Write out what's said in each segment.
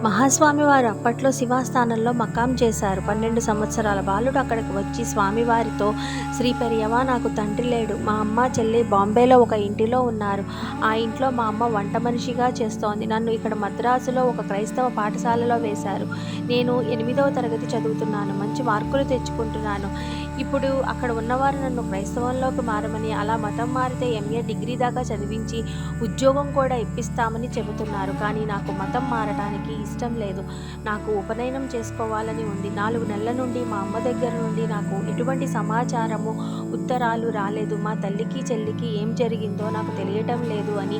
మహాస్వామి వారు అప్పట్లో శివాస్థానంలో మకాం చేశారు. 12 సంవత్సరాల బాలుడు అక్కడికి వచ్చి స్వామివారితో, శ్రీ పెరియవా, నాకు తండ్రి లేడు. మా అమ్మ చెల్లి బాంబేలో ఒక ఇంటిలో ఉన్నారు. ఆ ఇంట్లో మా అమ్మ వంట మనిషిగా చేస్తోంది. నన్ను ఇక్కడ మద్రాసులో ఒక క్రైస్తవ పాఠశాలలో వేశారు. నేను 8వ తరగతి చదువుతున్నాను. మంచి మార్కులు తెచ్చుకుంటున్నాను. ఇప్పుడు అక్కడ ఉన్నవారు నన్ను క్రైస్తవంలోకి మారమని, అలా మతం మారితే MA డిగ్రీ దాకా చదివించి ఉద్యోగం కూడా ఇప్పిస్తామని చెబుతున్నారు. కానీ నాకు మతం మారడానికి ఇష్టం లేదు. నాకు ఉపనయనం చేసుకోవాలని ఉంది. 4 నెలల నుండి మా అమ్మ దగ్గర నుండి నాకు ఎటువంటి సమాచారము, ఉత్తరాలు రాలేదు. మా తల్లికి చెల్లికి ఏం జరిగిందో నాకు తెలియటం లేదు అని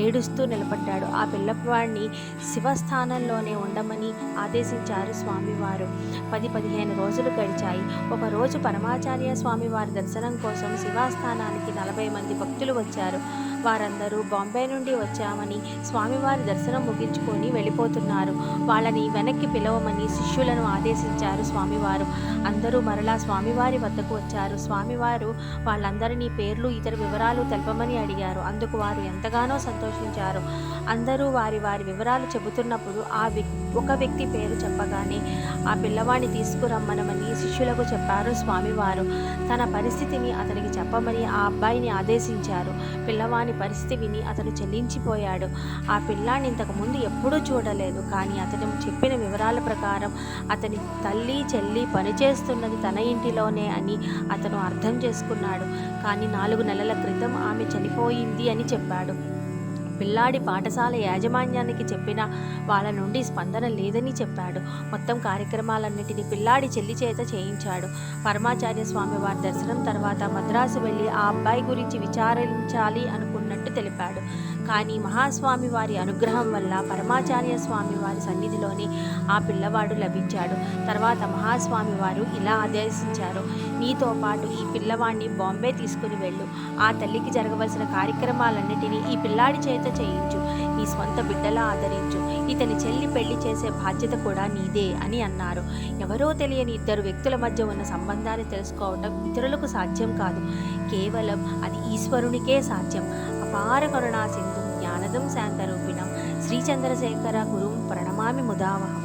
ఏడుస్తూ నిలబడ్డాడు. ఆ పిల్లవాడిని శివస్థానంలోనే ఉండమని ఆదేశించారు స్వామివారు. 10-15 రోజులు గడిచాయి. ఒకరోజు పరమాచార్య స్వామి వారి దర్శనం కోసం శివాస్థానానికి 40 మంది భక్తులు వచ్చారు. వారందరూ బాంబే నుండి వచ్చామని, స్వామివారి దర్శనం ముగించుకొని వెళ్ళిపోతున్నారు. వాళ్ళని వెనక్కి పిలవమని శిష్యులను ఆదేశించారు స్వామివారు. అందరూ మరలా స్వామివారి వద్దకు వచ్చారు. స్వామివారు వాళ్ళందరినీ పేర్లు, ఇతర వివరాలు తెలపమని అడిగారు. అందుకు వారు ఎంతగానో సంతోషించారు. అందరూ వారి వారి వివరాలు చెబుతున్నప్పుడు ఒక వ్యక్తి పేరు చెప్పగానే ఆ పిల్లవాడిని తీసుకురమ్మనమని శిష్యులకు చెప్పారు స్వామివారు. తన పరిస్థితిని అతనికి చెప్పమని ఆ అబ్బాయిని ఆదేశించారు. పిల్లవాని పరిస్థితి విని అతను చెల్లించిపోయాడు. ఆ పిల్లాన్ని ఇంతకుముందు ఎప్పుడూ చూడలేదు. కానీ అతను చెప్పిన వివరాల ప్రకారం అతని తల్లి చెల్లి పనిచేస్తున్నది తన ఇంటిలోనే అని అతను అర్థం చేసుకున్నాడు. కానీ 4 నెలల క్రితం ఆమె చనిపోయింది అని చెప్పాడు. పిల్లాడి పాఠశాల యాజమాన్యానికి చెప్పినా వాళ్ళ నుండి స్పందన లేదని చెప్పాడు. మొత్తం కార్యక్రమాలన్నిటినీ పిల్లాడి చెల్లి చేత చేయించాడు. పరమాచార్య స్వామి వారి దర్శనం తర్వాత మద్రాసు వెళ్ళి ఆ అబ్బాయి గురించి విచారించాలి అనుకున్నట్టు తెలిపాడు. కానీ మహాస్వామి వారి అనుగ్రహం వల్ల పరమాచార్య స్వామి వారి సన్నిధిలోని ఆ పిల్లవాడు లభించాడు. తర్వాత మహాస్వామి వారు ఇలా ఆదేశించారు, నీతో పాటు ఈ పిల్లవాడిని బాంబే తీసుకుని వెళ్ళు. ఆ తల్లికి జరగవలసిన కార్యక్రమాలన్నిటినీ ఈ పిల్లాడి చేత చేయించు. నీ స్వంత బిడ్డలా ఆదరించు. ఇతని చెల్లి పెళ్లి చేసే బాధ్యత కూడా నీదే అని అన్నారు. ఎవరో తెలియని 2 వ్యక్తుల మధ్య ఉన్న సంబంధాన్ని తెలుసుకోవటం ఇతరులకు సాధ్యం కాదు. కేవలం అది ఈశ్వరునికే సాధ్యం. అపార కరుణా సింధు జ్ఞానదం శాంతరూపిణం శ్రీచంద్రశేఖర గురుం ప్రణమామి ముదావహం.